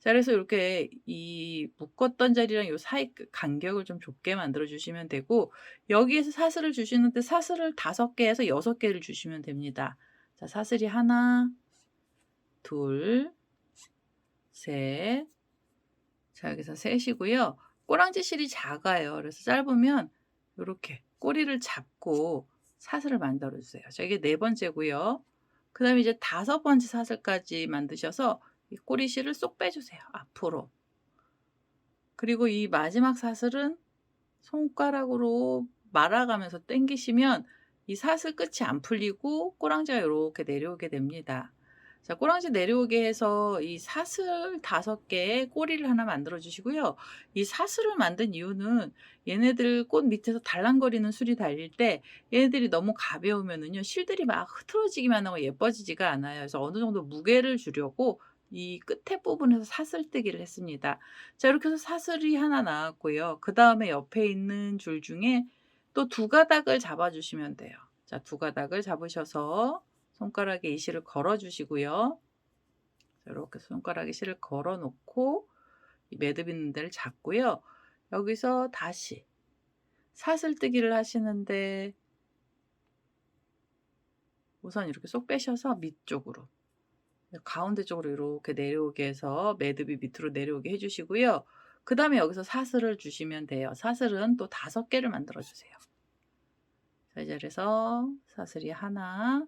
자, 그래서 이렇게 이 묶었던 자리랑 요 사이 간격을 좀 좁게 만들어 주시면 되고, 여기에서 사슬을 주시는데 사슬을 5개에서 6개를 주시면 됩니다. 자, 사슬이 하나, 둘, 셋. 자, 여기서 셋이고요. 꼬랑지 실이 작아요. 그래서 짧으면 요렇게 꼬리를 잡고 사슬을 만들어 주세요. 자, 이게 4번째고요. 그다음에 이제 5번째 사슬까지 만드셔서 이 꼬리실을 쏙 빼주세요, 앞으로. 그리고 이 마지막 사슬은 손가락으로 말아가면서 당기시면 이 사슬 끝이 안 풀리고 꼬랑지가 요렇게 내려오게 됩니다. 자, 꼬랑지 내려오게 해서 이 사슬 5개에 꼬리를 하나 만들어 주시고요. 이 사슬을 만든 이유는 얘네들 꽃 밑에서 달랑거리는 술이 달릴 때 얘네들이 너무 가벼우면은요, 실들이 막 흐트러지기만 하고 예뻐지지가 않아요. 그래서 어느 정도 무게를 주려고 이 끝에 부분에서 사슬뜨기를 했습니다. 자, 이렇게 해서 사슬이 하나 나왔고요. 그다음에 옆에 있는 줄 중에 또 2가닥을 잡아 주시면 돼요. 자, 2가닥을 잡으셔서 손가락에 이 실을 걸어 주시고요. 이렇게 손가락에 실을 걸어 놓고 이 매듭 있는 데를 잡고요. 여기서 다시 사슬뜨기를 하시는데 우선 이렇게 쏙 빼셔서 밑쪽으로, 가운데 쪽으로 이렇게 내려오게 해서 매듭이 밑으로 내려오게 해 주시고요. 그다음에 여기서 사슬을 주시면 돼요. 사슬은 또 5개를 만들어 주세요. 자, 이 자리에서 사슬이 하나,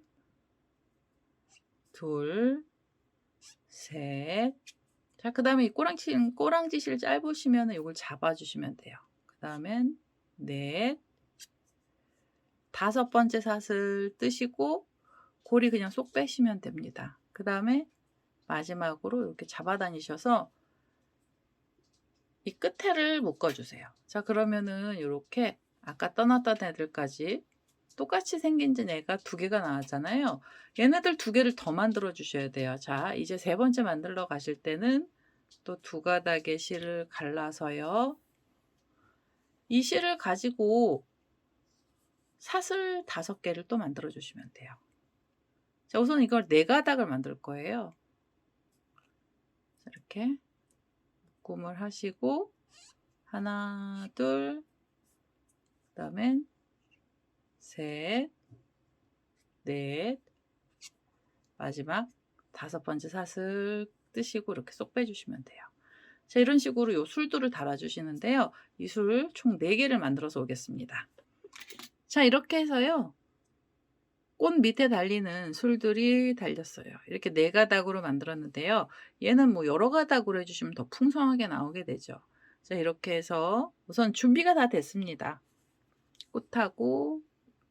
둘, 셋. 자, 그다음에 이 꼬랑지실 짧으시면은 요걸 잡아 주시면 돼요. 그다음엔 넷. 5번째 사슬 뜨시고 고리 그냥 쏙 빼시면 됩니다. 그다음에 마지막으로 이렇게 잡아 다니셔서 이 끝에를 묶어 주세요. 자, 그러면은 요렇게 아까 떠났던 애들까지 똑같이 생긴 애가 2개가 나왔잖아요. 얘네들 2개를 더 만들어 주셔야 돼요. 자, 이제 3번째 만들러 가실 때는 또 2가닥의 실을 갈라서요, 이 실을 가지고 사슬 5개를 또 만들어 주시면 돼요. 자, 우선 이걸 4가닥을 만들 거예요. 이렇게 묶음을 하시고 하나, 둘, 그다음엔 셋, 넷, 마지막 5번째 사슬 뜨시고 이렇게 쏙 빼주시면 돼요. 자, 이런 식으로 요 술들을 달아주시는데요. 이 술 총 4개를 만들어서 오겠습니다. 자, 이렇게 해서요, 꽃 밑에 달리는 술들이 달렸어요. 이렇게 4가닥으로 만들었는데요. 얘는 뭐 여러 가닥으로 해주시면 더 풍성하게 나오게 되죠. 자, 이렇게 해서 우선 준비가 다 됐습니다. 꽃하고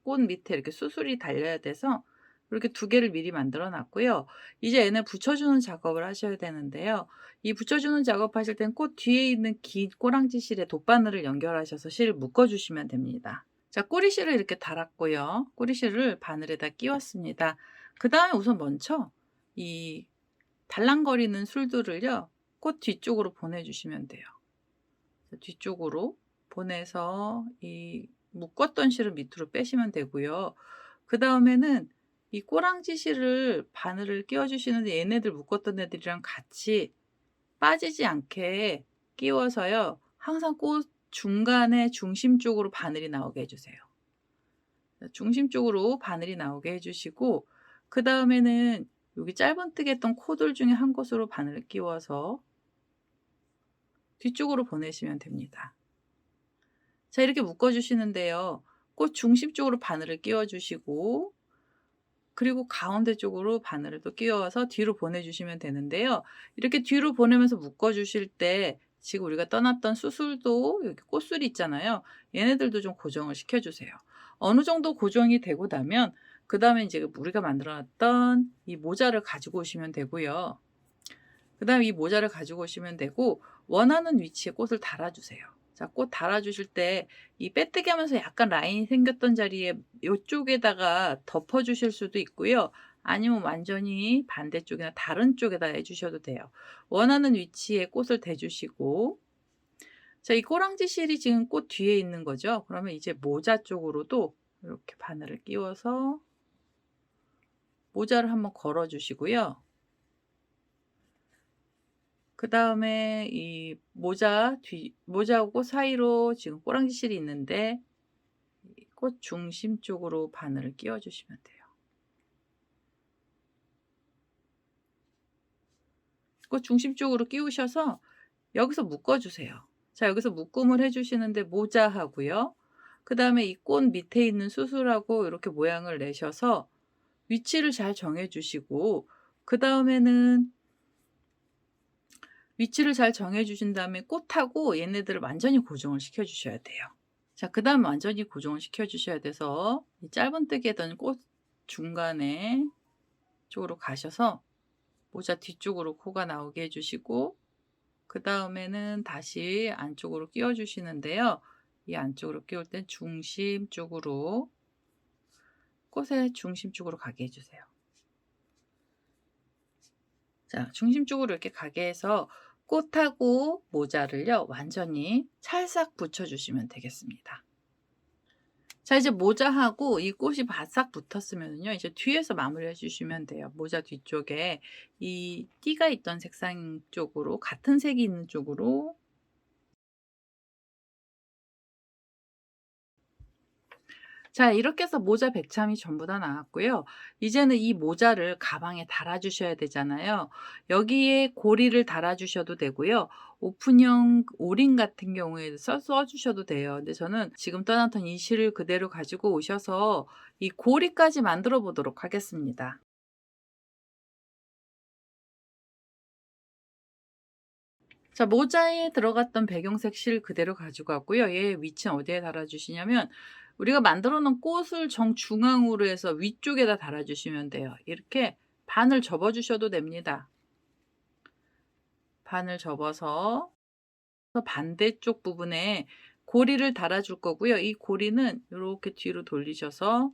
꽃 밑에 이렇게 수술이 달려야 돼서 이렇게 2개를 미리 만들어 놨고요. 이제 얘네 붙여주는 작업을 하셔야 되는데요. 이 붙여주는 작업하실 땐 꽃 뒤에 있는 긴 꼬랑지 실에 돗바늘을 연결하셔서 실을 묶어 주시면 됩니다. 자, 꼬리실을 이렇게 달았고요. 꼬리실을 바늘에다 끼웠습니다. 그 다음에 우선 먼저 이 달랑거리는 술들을요, 꽃 뒤쪽으로 보내주시면 돼요. 뒤쪽으로 보내서 이 묶었던 실을 밑으로 빼시면 되고요. 그 다음에는 이 꼬랑지 실을 바늘을 끼워주시는데 얘네들 묶었던 애들이랑 같이 빠지지 않게 끼워서요, 항상 꽃 중간에 중심 쪽으로 바늘이 나오게 해주세요. 중심 쪽으로 바늘이 나오게 해주시고, 그 다음에는 여기 짧은뜨기 했던 코들 중에 한 곳으로 바늘을 끼워서 뒤쪽으로 보내시면 됩니다. 자, 이렇게 묶어 주시는데요. 꽃 중심 쪽으로 바늘을 끼워 주시고 그리고 가운데 쪽으로 바늘을 또 끼워서 뒤로 보내주시면 되는데요. 이렇게 뒤로 보내면서 묶어주실 때 지금 우리가 떠났던 수술도 여기 꽃술이 있잖아요. 얘네들도 좀 고정을 시켜주세요. 어느 정도 고정이 되고 나면 그 다음에 이제 우리가 만들어 놨던 이 모자를 가지고 오시면 되고요. 그 다음에 이 모자를 가지고 오시면 되고 원하는 위치에 꽃을 달아주세요. 자, 꽃 달아주실 때 이 빼뜨기 하면서 약간 라인이 생겼던 자리에 이쪽에다가 덮어주실 수도 있고요. 아니면 완전히 반대쪽이나 다른 쪽에다 해주셔도 돼요. 원하는 위치에 꽃을 대주시고 자, 이 꼬랑지 실이 지금 꽃 뒤에 있는 거죠. 그러면 이제 모자 쪽으로도 이렇게 바늘을 끼워서 모자를 한번 걸어 주시고요. 그 다음에 이 모자하고 꽃 사이로 지금 꼬랑지 실이 있는데 꽃 중심 쪽으로 바늘을 끼워 주시면 돼요. 꽃 중심 쪽으로 끼우셔서 여기서 묶어 주세요. 자, 여기서 묶음을 해 주시는데 모자하고요. 그 다음에 이 꽃 밑에 있는 수술하고 이렇게 모양을 내셔서 위치를 잘 정해 주시고 그 다음에는 위치를 잘 정해 주신 다음에 꽃하고 얘네들을 완전히 고정을 시켜 주셔야 돼요. 자, 그다음 완전히 고정을 시켜 주셔야 돼서 이 짧은뜨기했던 꽃 중간에 쪽으로 가셔서 모자 뒤쪽으로 코가 나오게 해 주시고 그다음에는 다시 안쪽으로 끼워 주시는데요. 이 안쪽으로 끼울 땐 중심 쪽으로 꽃의 중심 쪽으로 가게 해 주세요. 자, 중심 쪽으로 이렇게 가게 해서 꽃하고 모자를요 완전히 찰싹 붙여 주시면 되겠습니다. 자, 이제 모자하고 이 꽃이 바싹 붙었으면요 이제 뒤에서 마무리해 주시면 돼요. 모자 뒤쪽에 이 띠가 있던 색상 쪽으로 같은 색이 있는 쪽으로 자, 이렇게 해서 모자 백참이 전부 다 나왔고요. 이제는 이 모자를 가방에 달아 주셔야 되잖아요. 여기에 고리를 달아 주셔도 되고요. 오픈형 오링 같은 경우에 써 주셔도 돼요. 근데 저는 지금 떠났던 이 실을 그대로 가지고 오셔서 이 고리까지 만들어 보도록 하겠습니다. 자, 모자에 들어갔던 배경색 실 그대로 가지고 왔고요. 얘 위치는 어디에 달아 주시냐면 우리가 만들어 놓은 꽃을 정중앙으로 해서 위쪽에다 달아 주시면 돼요. 이렇게 반을 접어 주셔도 됩니다. 반을 접어서 반대쪽 부분에 고리를 달아 줄 거고요. 이 고리는 이렇게 뒤로 돌리셔서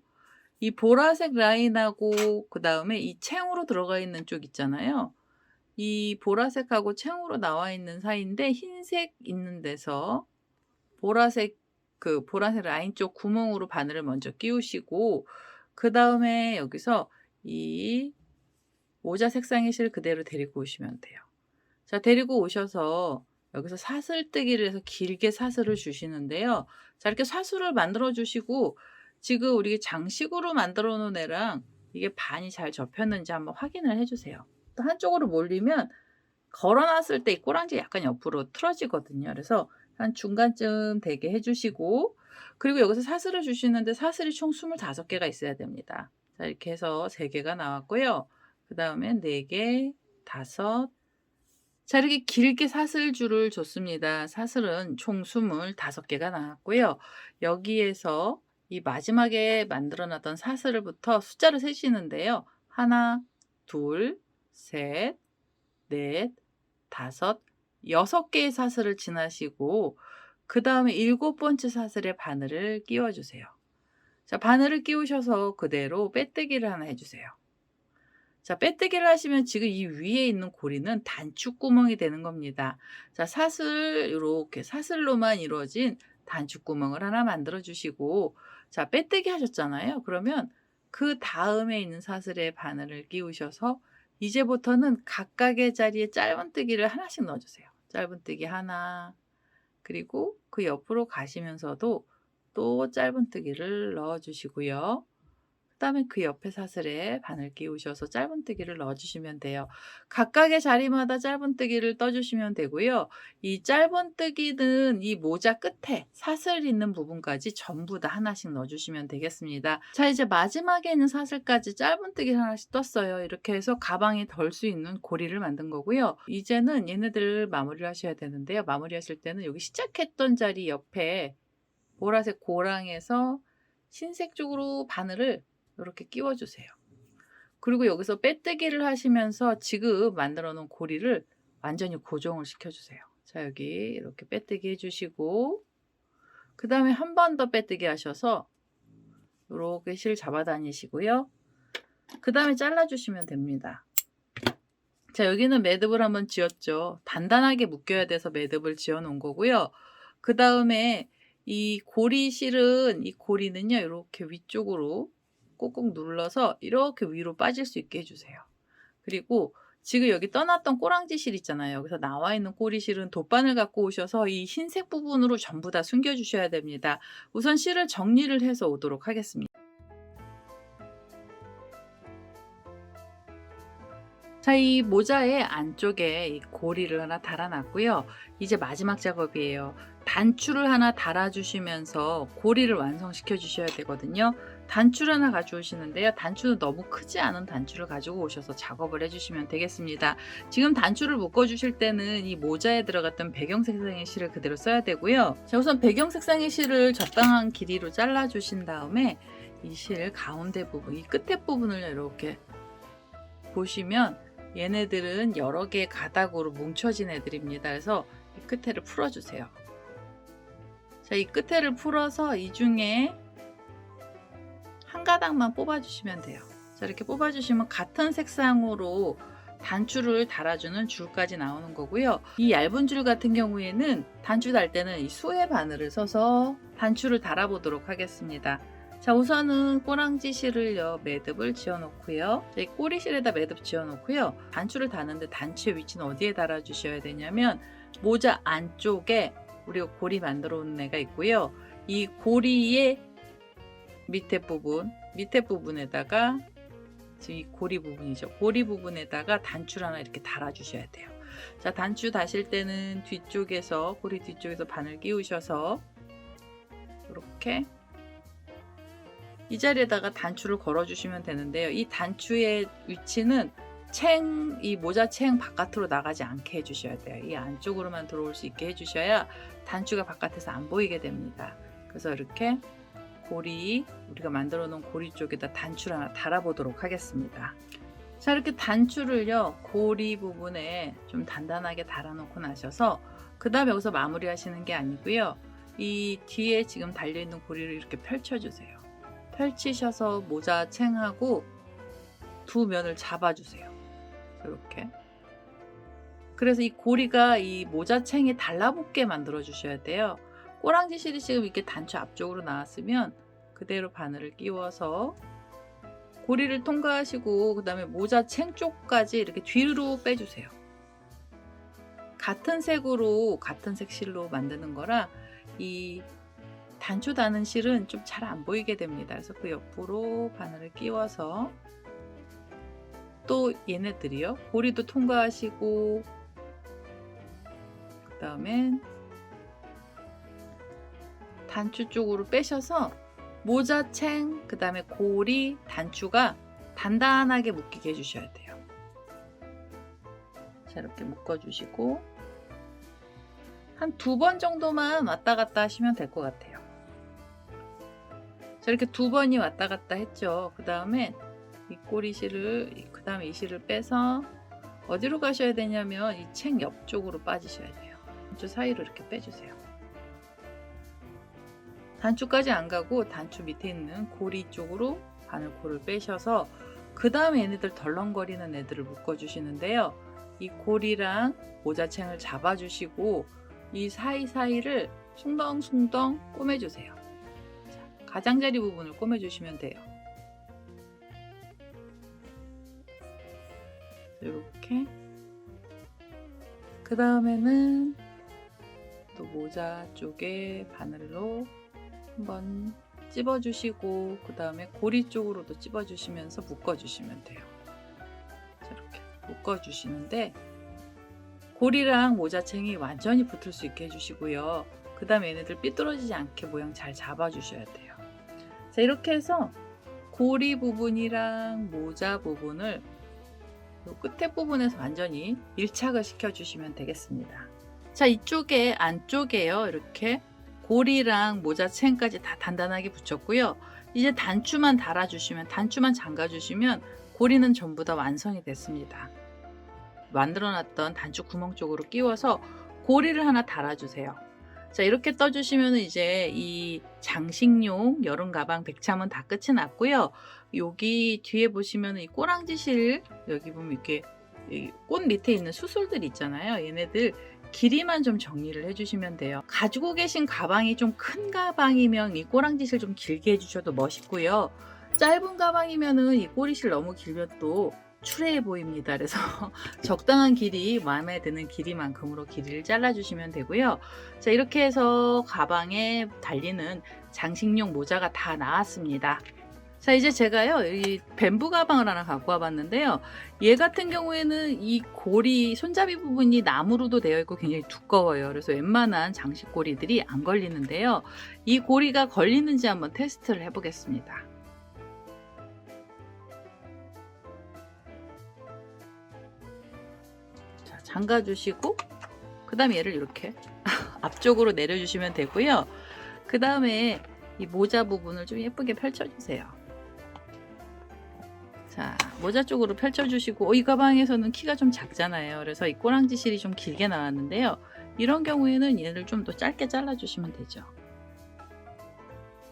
이 보라색 라인하고 그다음에 이 챙으로 들어가 있는 쪽 있잖아요. 이 보라색하고 챙으로 나와 있는 사이인데 흰색 있는 데서 보라색 라인 쪽 구멍으로 바늘을 먼저 끼우시고 그다음에 여기서 이 모자 색상의 실 그대로 데리고 오시면 돼요. 자, 데리고 오셔서 여기서 사슬뜨기를 해서 길게 사슬을 주시는데요. 자, 이렇게 사슬을 만들어 주시고 지금 우리 장식으로 만들어 놓은 애랑 이게 반이 잘 접혔는지 한번 확인을 해 주세요. 또 한쪽으로 몰리면 걸어 놨을 때 이 꼬랑지가 약간 옆으로 틀어지거든요. 그래서 한 중간쯤 되게 해 주시고 그리고 여기서 사슬을 주시는데 사슬이 총 25 개가 있어야 됩니다. 자, 이렇게 해서 3 개가 나왔고요. 그다음에 4 개, 5 자, 이렇게 길게 사슬줄을 줬습니다. 사슬은 총 25 개가 나왔고요. 여기에서 이 마지막에 만들어 놨던 사슬부터 숫자를 세시는데요. 1, 2, 셋, 넷, 5, 6 개의 사슬을 지나시고 그다음에 7번째 사슬에 바늘을 끼워 주세요. 자, 바늘을 끼우셔서 그대로 빼뜨기를 하나 해 주세요. 자, 빼뜨기를 하시면 지금 이 위에 있는 고리는 단축구멍이 되는 겁니다. 자, 요렇게 사슬로만 이루어진 단축구멍을 하나 만들어 주시고 자, 빼뜨기 하셨잖아요. 그러면 그다음에 있는 사슬에 바늘을 끼우셔서 이제부터는 각각의 자리에 짧은뜨기를 하나씩 넣어 주세요. 짧은뜨기 하나 그리고 그 옆으로 가시면서도 또 짧은뜨기를 넣어 주시고요. 그다음에 그 옆에 사슬에 바늘 끼우셔서 짧은뜨기를 넣어주시면 돼요. 각각의 자리마다 짧은뜨기를 떠주시면 되고요. 이 짧은뜨기는 이 모자 끝에 사슬 있는 부분까지 전부 다 하나씩 넣어주시면 되겠습니다. 자, 이제 마지막에 있는 사슬까지 짧은뜨기를 하나씩 떴어요. 이렇게 해서 가방에 덜 수 있는 고리를 만든 거고요. 이제는 얘네들을 마무리를 하셔야 되는데요. 마무리하실 때는 여기 시작했던 자리 옆에 보라색 고랑에서 흰색 쪽으로 바늘을 이렇게 끼워주세요. 그리고 여기서 빼뜨기를 하시면서 지금 만들어 놓은 고리를 완전히 고정을 시켜주세요. 자, 여기 이렇게 빼뜨기 해주시고 그 다음에 한 번 더 빼뜨기 하셔서 이렇게 실 잡아 다니시고요. 그 다음에 잘라주시면 됩니다. 자, 여기는 매듭을 한번 지었죠. 단단하게 묶여야 돼서 매듭을 지어 놓은 거고요. 그 다음에 이 고리 실은 이 고리는요, 이렇게 위쪽으로 꾹꾹 눌러서 이렇게 위로 빠질 수 있게 해주세요. 그리고 지금 여기 떠났던 꼬랑지 실 있잖아요. 여기서 나와 있는 꼬리 실은 돗바늘 갖고 오셔서 이 흰색 부분으로 전부 다 숨겨 주셔야 됩니다. 우선 실을 정리를 해서 오도록 하겠습니다. 자, 이 모자의 안쪽에 이 고리를 하나 달아놨고요. 이제 마지막 작업이에요. 단추를 하나 달아주시면서 고리를 완성시켜 주셔야 되거든요. 단추를 하나 가져오시는데요. 단추는 너무 크지 않은 단추를 가지고 오셔서 작업을 해주시면 되겠습니다. 지금 단추를 묶어주실 때는 이 모자에 들어갔던 배경 색상의 실을 그대로 써야 되고요. 자, 우선 배경 색상의 실을 적당한 길이로 잘라주신 다음에 이 실 가운데 부분, 이 끝에 부분을 이렇게 보시면 얘네들은 여러 개의 가닥으로 뭉쳐진 애들입니다. 그래서 이 끝에를 풀어주세요. 자, 이 끝에를 풀어서 이 중에 한 가닥만 뽑아주시면 돼요. 자, 이렇게 뽑아주시면 같은 색상으로 단추를 달아주는 줄까지 나오는 거고요. 이 얇은 줄 같은 경우에는 단추 달 때는 이 수의 바늘을 써서 단추를 달아보도록 하겠습니다. 자, 우선은 꼬랑지 실을요, 매듭을 지어 놓고요. 이 꼬리 실에다 매듭 지어 놓고요. 단추를 다는데 단추의 위치는 어디에 달아 주셔야 되냐면 모자 안쪽에 우리가 고리 만들어 놓은 애가 있고요. 이 고리의 밑에 부분에다가 지금 이 고리 부분이죠. 고리 부분에다가 단추를 하나 이렇게 달아 주셔야 돼요. 자, 단추 다실 때는 뒤쪽에서 고리 뒤쪽에서 바늘 끼우셔서 이렇게 이 자리에다가 단추를 걸어 주시면 되는데요. 이 단추의 위치는 이 모자 챙 바깥으로 나가지 않게 해주셔야 돼요. 이 안쪽으로만 들어올 수 있게 해주셔야 단추가 바깥에서 안 보이게 됩니다. 그래서 이렇게 우리가 만들어 놓은 고리 쪽에다 단추를 하나 달아 보도록 하겠습니다. 자, 이렇게 단추를요, 고리 부분에 좀 단단하게 달아 놓고 나셔서 그 다음에 여기서 마무리 하시는 게 아니고요. 이 뒤에 지금 달려 있는 고리를 이렇게 펼쳐 주세요. 펼치셔서 모자 챙하고 두 면을 잡아주세요. 이렇게. 그래서 이 고리가 이 모자 챙에 달라붙게 만들어 주셔야 돼요. 꼬랑지 실이 지금 이렇게 단추 앞쪽으로 나왔으면 그대로 바늘을 끼워서 고리를 통과하시고 그 다음에 모자 챙 쪽까지 이렇게 뒤로 빼주세요. 같은 색으로 같은 색 실로 만드는 거라 이 단추 다는 실은 좀 잘 안 보이게 됩니다. 그래서 그 옆으로 바늘을 끼워서 또 얘네들이요, 고리도 통과하시고 그 다음에 단추 쪽으로 빼셔서 모자 챙, 그 다음에 고리, 단추가 단단하게 묶이게 해주셔야 돼요. 자, 이렇게 묶어주시고 한 2번 정도만 왔다 갔다 하시면 될 것 같아요. 자, 이렇게 2번이 왔다 갔다 했죠. 그 다음에 이 꼬리 실을, 그 다음에 이 실을 빼서 어디로 가셔야 되냐면 이 챙 옆쪽으로 빠지셔야 돼요. 단추 사이로 이렇게 빼주세요. 단추까지 안 가고 단추 밑에 있는 고리 쪽으로 바늘코를 빼셔서 그 다음에 얘네들 덜렁거리는 애들을 묶어주시는데요. 이 고리랑 모자챙을 잡아주시고 이 사이사이를 숭덩숭덩 꼬매주세요. 자, 가장자리 부분을 꼬매주시면 돼요. 이렇게. 그 다음에는 또 모자 쪽에 바늘로 한번 찝어주시고 그 다음에 고리 쪽으로도 찝어주시면서 묶어주시면 돼요. 자, 이렇게 묶어주시는데 고리랑 모자챙이 완전히 붙을 수 있게 해주시고요. 그 다음에 얘네들 삐뚤어지지 않게 모양 잘 잡아주셔야 돼요. 자, 이렇게 해서 고리 부분이랑 모자 부분을 요 끝에 부분에서 완전히 밀착을 시켜주시면 되겠습니다. 자, 이쪽에 안쪽에요. 이렇게 고리랑 모자챙까지 다 단단하게 붙였고요. 이제 단추만 달아주시면, 단추만 잠가주시면 고리는 전부 다 완성이 됐습니다. 만들어놨던 단추 구멍 쪽으로 끼워서 고리를 하나 달아주세요. 자, 이렇게 떠주시면 이제 이 장식용 여름 가방 백참은 다 끝이 났고요. 여기 뒤에 보시면 이 꼬랑지실, 여기 보면 이렇게 꽃 밑에 있는 수술들 있잖아요. 얘네들 길이만 좀 정리를 해주시면 돼요. 가지고 계신 가방이 좀 큰 가방이면 이 꼬랑지실 좀 길게 해주셔도 멋있고요. 짧은 가방이면은 이 꼬리실 너무 길면 또 추레해 보입니다. 그래서 적당한 길이, 마음에 드는 길이만큼으로 길이를 잘라주시면 되고요. 자, 이렇게 해서 가방에 달리는 장식용 모자가 다 나왔습니다. 자, 이제 제가요, 이 뱀부 가방을 하나 갖고 와봤는데요. 얘 같은 경우에는 이 고리, 손잡이 부분이 나무로도 되어 있고 굉장히 두꺼워요. 그래서 웬만한 장식 고리들이 안 걸리는데요. 이 고리가 걸리는지 한번 테스트를 해보겠습니다. 자, 잠가주시고, 그 다음에 얘를 이렇게 앞쪽으로 내려주시면 되고요. 그 다음에 이 모자 부분을 좀 예쁘게 펼쳐주세요. 자, 모자 쪽으로 펼쳐주시고, 이 가방에서는 키가 좀 작잖아요. 그래서 이 꼬랑지실이 좀 길게 나왔는데요. 이런 경우에는 얘를 좀 더 짧게 잘라주시면 되죠.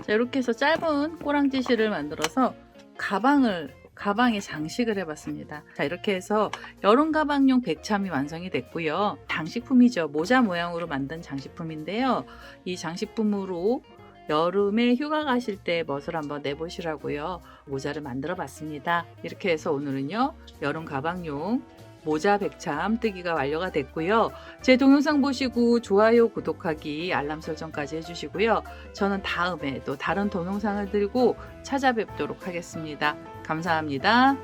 자, 이렇게 해서 짧은 꼬랑지실을 만들어서 가방에 장식을 해봤습니다. 자, 이렇게 해서 여름 가방용 백참이 완성이 됐고요. 장식품이죠. 모자 모양으로 만든 장식품인데요. 이 장식품으로 여름에 휴가 가실 때 멋을 한번 내보시라고요. 모자를 만들어 봤습니다. 이렇게 해서 오늘은요, 여름 가방용 모자 백참 뜨기가 완료가 됐고요. 제 동영상 보시고 좋아요, 구독하기, 알람 설정까지 해주시고요. 저는 다음에 또 다른 동영상을 들고 찾아뵙도록 하겠습니다. 감사합니다.